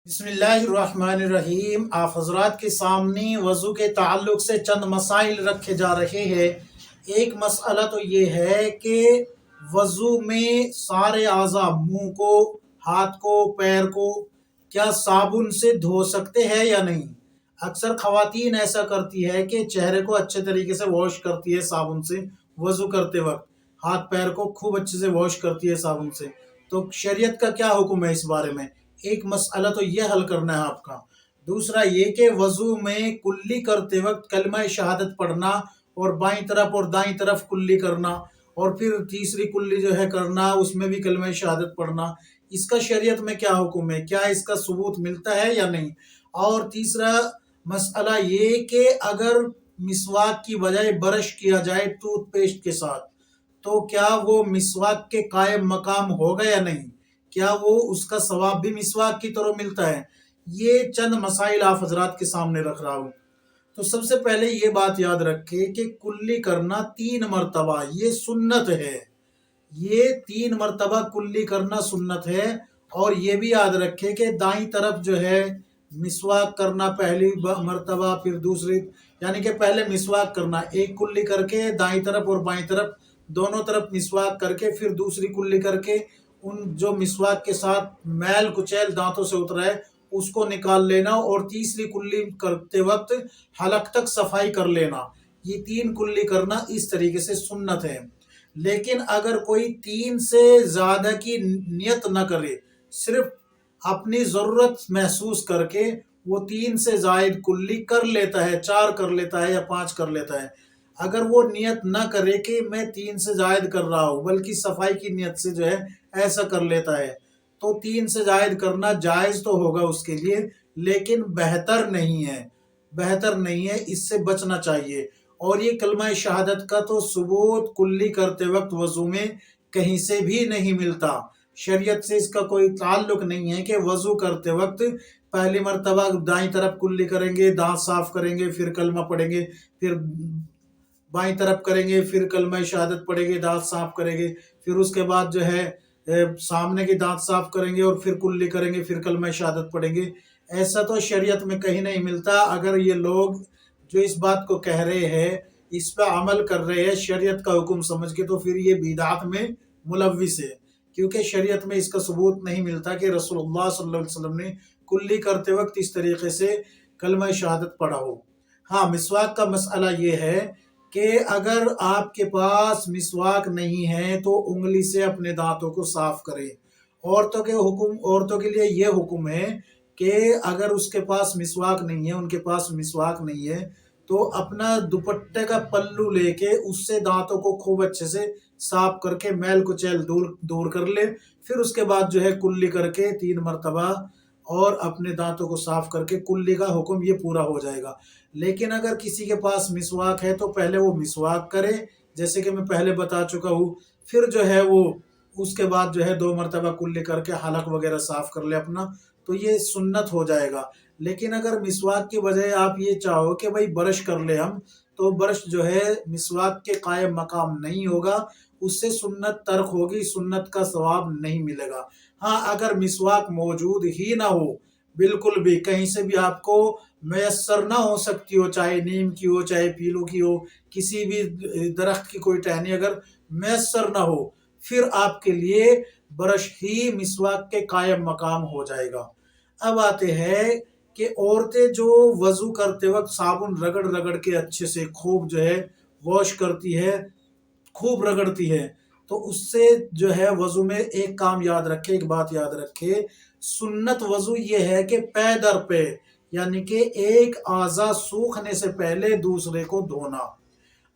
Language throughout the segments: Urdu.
بسم اللہ الرحمن الرحیم۔ آپ حضرات کے سامنے وضو کے تعلق سے چند مسائل رکھے جا رہے ہیں۔ ایک مسئلہ تو یہ ہے کہ وضو میں سارے اعضاء، منہ کو، ہاتھ کو، پیر کو کیا صابن سے دھو سکتے ہیں یا نہیں؟ اکثر خواتین ایسا کرتی ہے کہ چہرے کو اچھے طریقے سے واش کرتی ہے صابن سے، وضو کرتے وقت ہاتھ پیر کو خوب اچھے سے واش کرتی ہے صابن سے۔ تو شریعت کا کیا حکم ہے اس بارے میں؟ ایک مسئلہ تو یہ حل کرنا ہے آپ کا۔ دوسرا یہ کہ وضو میں کلی کرتے وقت کلمہ شہادت پڑھنا اور بائیں طرف اور دائیں طرف کلی کرنا، اور پھر تیسری کلی جو ہے کرنا، اس میں بھی کلمہ شہادت پڑھنا، اس کا شریعت میں کیا حکم ہے؟ کیا اس کا ثبوت ملتا ہے یا نہیں؟ اور تیسرا مسئلہ یہ کہ اگر مسواک کی بجائے برش کیا جائے ٹوتھ پیسٹ کے ساتھ، تو کیا وہ مسواک کے قائم مقام ہوگا یا نہیں؟ کیا وہ اس کا ثواب بھی مسواک کی طرح ملتا ہے؟ یہ چند مسائل آپ حضرات کے سامنے رکھ رہا ہوں۔ تو سب سے پہلے یہ بات یاد رکھے کہ کلی کرنا 3 مرتبہ یہ سنت ہے۔ یہ 3 مرتبہ کلی کرنا سنت ہے۔ اور یہ بھی یاد رکھے کہ دائیں طرف جو ہے مسواک کرنا پہلی مرتبہ، پھر دوسری، یعنی کہ پہلے مسواک کرنا ایک کلی کر کے دائیں طرف اور بائیں طرف دونوں طرف مسواک کر کے، پھر دوسری کلی کر کے ان جو مسواک کے ساتھ میل کچیل دانتوں سے اترا ہے اس کو نکال لینا، اور تیسری کلی کرتے وقت حلق تک صفائی کر لینا۔ یہ 3 کلی کرنا اس طریقے سے سنت ہے۔ لیکن اگر کوئی 3 سے زیادہ کی نیت نہ کرے، صرف اپنی ضرورت محسوس کر کے وہ 3 سے زائد کلی کر لیتا ہے، 4 کر لیتا ہے یا 5 کر لیتا ہے، اگر وہ نیت نہ کرے کہ میں 3 سے زائد کر رہا ہوں بلکہ صفائی کی نیت سے جو ہے ایسا کر لیتا ہے، تو 3 سے زائد کرنا جائز تو ہوگا اس کے لیے، لیکن بہتر نہیں ہے، بہتر نہیں ہے، اس سے بچنا چاہیے۔ اور یہ کلمہ شہادت کا تو ثبوت کلی کرتے وقت وضو میں کہیں سے بھی نہیں ملتا۔ شریعت سے اس کا کوئی تعلق نہیں ہے کہ وضو کرتے وقت پہلی مرتبہ دائیں طرف کلی کریں گے، دانت صاف کریں گے، پھر کلمہ پڑھیں گے، پھر بائیں طرف کریں گے، پھر کلمہ شہادت پڑھیں گے، دانت صاف کریں گے، پھر اس کے بعد جو ہے سامنے کے دانت صاف کریں گے اور پھر کلی کریں گے، پھر کلمہ شہادت پڑھیں گے۔ ایسا تو شریعت میں کہیں نہیں ملتا۔ اگر یہ لوگ جو اس بات کو کہہ رہے ہیں اس پہ عمل کر رہے ہیں شریعت کا حکم سمجھ کے، تو پھر یہ بدعت میں ملوث ہے، کیونکہ شریعت میں اس کا ثبوت نہیں ملتا کہ رسول اللہ صلی اللہ علیہ وسلم نے کلی کرتے وقت اس طریقے سے کلمہ شہادت پڑھا ہو۔ ہاں، مسواک کا مسئلہ یہ ہے کہ اگر آپ کے پاس مسواک نہیں ہے تو انگلی سے اپنے دانتوں کو صاف کریں۔ عورتوں کے لیے یہ حکم ہے کہ اگر اس کے پاس مسواک نہیں ہے، ان کے پاس مسواک نہیں ہے، تو اپنا دوپٹے کا پلو لے کے اس سے دانتوں کو خوب اچھے سے صاف کر کے میل کچیل دور کر لے، پھر اس کے بعد جو ہے کلی کر کے 3 مرتبہ اور اپنے دانتوں کو صاف کر کے کلی کا حکم یہ پورا ہو جائے گا۔ لیکن اگر کسی کے پاس مسواک ہے تو پہلے وہ مسواک کرے، جیسے کہ میں پہلے بتا چکا ہوں، پھر جو ہے وہ اس کے بعد جو ہے 2 مرتبہ کلی کر کے حلق وغیرہ صاف کر لے اپنا، تو یہ سنت ہو جائے گا۔ لیکن اگر مسواک کی بجائے آپ یہ چاہو کہ بھائی برش کر لے ہم، تو برش جو ہے مسواک کے قائم مقام نہیں ہوگا، اس سے سنت ترک ہوگی، سنت کا ثواب نہیں ملے گا۔ ہاں، اگر مسواک موجود ہی نہ ہو، بالکل بھی کہیں سے بھی آپ کو میسر نہ ہو سکتی ہو، چاہے نیم کی ہو چاہے پیلو کی ہو، کسی بھی درخت کی کوئی ٹہنی اگر میسر نہ ہو، پھر آپ کے لیے برش ہی مسواک کے قائم مقام ہو جائے گا۔ اب آتے ہیں کہ عورتیں جو وضو کرتے وقت صابن رگڑ رگڑ کے اچھے سے خوب جو ہے واش کرتی ہے، خوب رگڑتی ہے، تو اس سے جو ہے وضو میں ایک کام یاد رکھے، ایک بات یاد رکھے، سنت وضو یہ ہے کہ پے در پے، یعنی کہ ایک اعضا سوکھنے سے پہلے دوسرے کو دھونا۔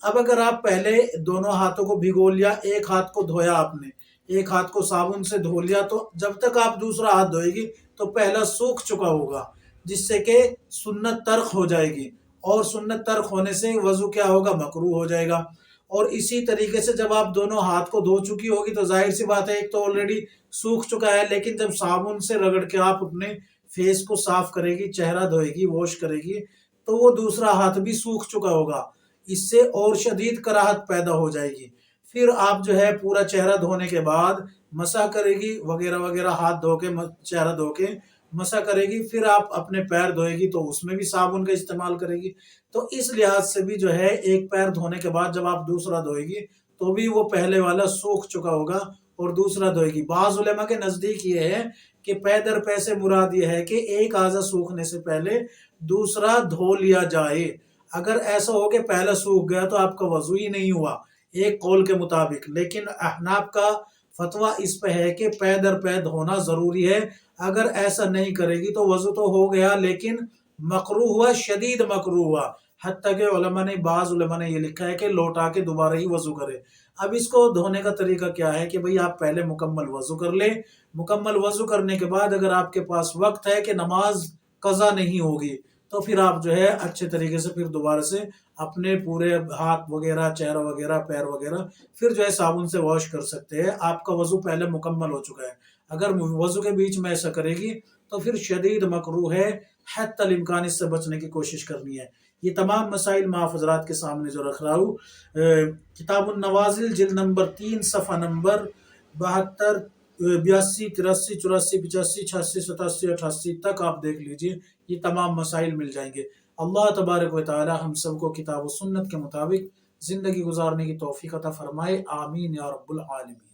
اب اگر آپ پہلے دونوں ہاتھوں کو بھگو لیا، ایک ہاتھ کو دھویا آپ نے، ایک ہاتھ کو صابن سے دھو لیا، تو جب تک آپ دوسرا ہاتھ دھوئے گی تو پہلا سوکھ چکا ہوگا، جس سے کہ سنت ترک ہو جائے گی، اور سنت ترک ہونے سے وضو کیا ہوگا؟ مکروہ ہو جائے گا۔ اور اسی طریقے سے جب آپ دونوں ہاتھ کو دھو چکی ہوگی تو ظاہر سی بات ہے ایک تو آلریڈی سوکھ چکا ہے، لیکن جب صابن سے رگڑ کے آپ اپنے فیس کو صاف کرے گی، چہرہ دھوئے گی، واش کرے گی، تو وہ دوسرا ہاتھ بھی سوکھ چکا ہوگا، اس سے اور شدید کراہت پیدا ہو جائے گی۔ پھر آپ جو ہے پورا چہرہ دھونے کے بعد مسح کرے گی وغیرہ وغیرہ، ہاتھ دھو کے چہرہ دھو کے، مسح کرے گی، پھر آپ اپنے پیر دھوئے گی تو اس میں بھی صابن کا استعمال کرے گی۔ تو اس لحاظ سے بھی جو ہے ایک پیر دھونے کے بعد جب آپ دوسرا دھوئے گی تو بھی وہ پہلے والا سوکھ چکا ہوگا اور دوسرا دھوئے گی۔ بعض علماء کے نزدیک یہ ہے کہ پے در پے سے مراد یہ ہے کہ ایک اعضا سوکھنے سے پہلے دوسرا دھو لیا جائے۔ اگر ایسا ہو کہ پہلا سوکھ گیا تو آپ کا وضو ہی نہیں ہوا ایک قول کے مطابق، لیکن احناف کا فتویٰ اس پہ ہے کہ پے در پے دھونا ضروری ہے۔ اگر ایسا نہیں کرے گی تو وضو تو ہو گیا لیکن مکروہ ہوا، شدید مکروہ ہوا، حتیٰ کہ بعض علماء نے یہ لکھا ہے کہ لوٹا کے دوبارہ ہی وضو کرے۔ اب اس کو دھونے کا طریقہ کیا ہے کہ بھئی آپ پہلے مکمل وضو کر لیں، مکمل وضو کرنے کے بعد اگر آپ کے پاس وقت ہے کہ نماز قضا نہیں ہوگی تو پھر آپ جو ہے اچھے طریقے سے پھر دوبارہ سے اپنے پورے ہاتھ وغیرہ، چہرہ وغیرہ، پیر وغیرہ پھر جو ہے صابن سے واش کر سکتے ہیں۔ آپ کا وضو پہلے مکمل ہو چکا ہے۔ اگر وضو کے بیچ میں ایسا کرے گی تو پھر شدید مکروہ ہے، حتی الامکان اس سے بچنے کی کوشش کرنی ہے۔ یہ تمام مسائل میں آپ حضرات کے سامنے جو رکھ رہا ہوں، کتاب النوازل جلد نمبر 3 صفحہ نمبر 72، 82، 83، 84، 85، 86، 87، 88 تک آپ دیکھ لیجئے، یہ تمام مسائل مل جائیں گے۔ اللہ تبارک و تعالی ہم سب کو کتاب و سنت کے مطابق زندگی گزارنے کی توفیق عطا فرمائے، آمین یا رب العالمین۔